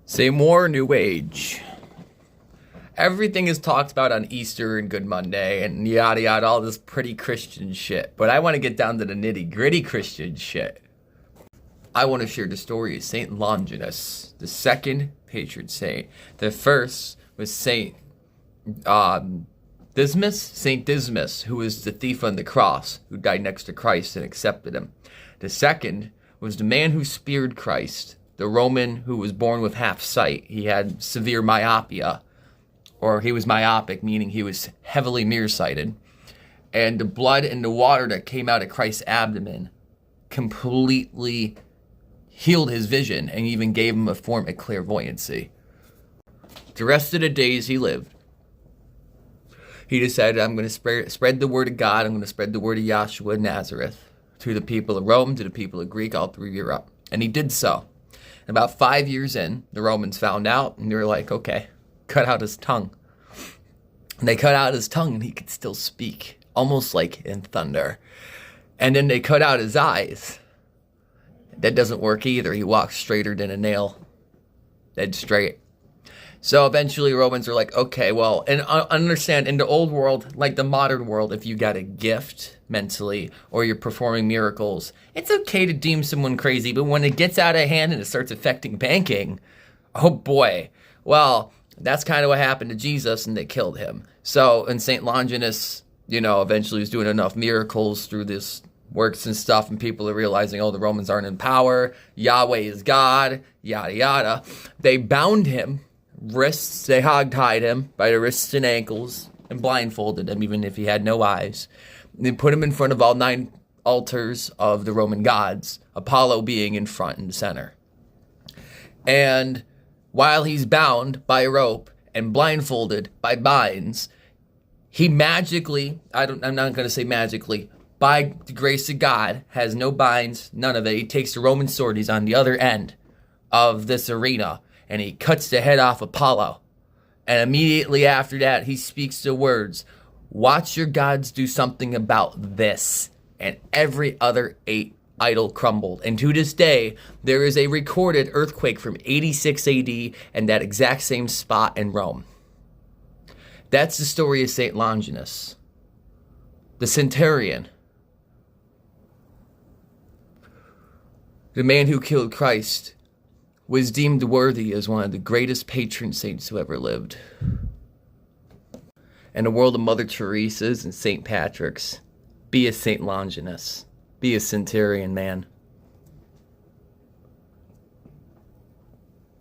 Say more New Age. Everything is talked about on Easter and Good Monday and yada yada, all this pretty Christian shit. But I want to get down to the nitty gritty Christian shit. I want to share the story of Saint Longinus, the second patron saint. The first was Saint Dismas, who was the thief on the cross, who died next to Christ and accepted him. The second was the man who speared Christ, the Roman who was born with half sight. He had severe myopia, or he was myopic, meaning he was heavily nearsighted. And the blood and the water that came out of Christ's abdomen completely healed his vision and even gave him a form of clairvoyancy. The rest of the days he lived, he decided, I'm going to spread the word of God. I'm going to spread the word of Yahshua of Nazareth to the people of Rome, to the people of Greek, all through Europe. And he did so. About 5 years in, the Romans found out, and they were like, okay, cut out his tongue. And they cut out his tongue, and he could still speak, almost like in thunder. And then they cut out his eyes. That doesn't work either. He walks straighter than a nail, dead straight. So eventually Romans are like, okay, well, and understand, in the old world, like the modern world, if you got a gift mentally or you're performing miracles, it's okay to deem someone crazy. But when it gets out of hand and it starts affecting banking, oh boy. Well, that's kind of what happened to Jesus, and they killed him. So, and St. Longinus, eventually was doing enough miracles through this works and stuff, and people are realizing, oh, the Romans aren't in power, Yahweh is God, yada yada. They bound him, wrists, they hog-tied him by the wrists and ankles and blindfolded him, even if he had no eyes. They put him in front of all 9 altars of the Roman gods, Apollo being in front and center. And while he's bound by a rope and blindfolded by binds, he magically, I'm not going to say magically, by the grace of God, has no binds, none of it. He takes the Roman sword, he's on the other end of this arena, and he cuts the head off Apollo. And immediately after that, he speaks the words, watch your gods do something about this. And every other 8 idol crumbled. And to this day, there is a recorded earthquake from 86 AD in that exact same spot in Rome. That's the story of St. Longinus, the centurion, the man who killed Christ, was deemed worthy as one of the greatest patron saints who ever lived. In the world of Mother Teresa's and St. Patrick's, be a St. Longinus. Be a centurion, man.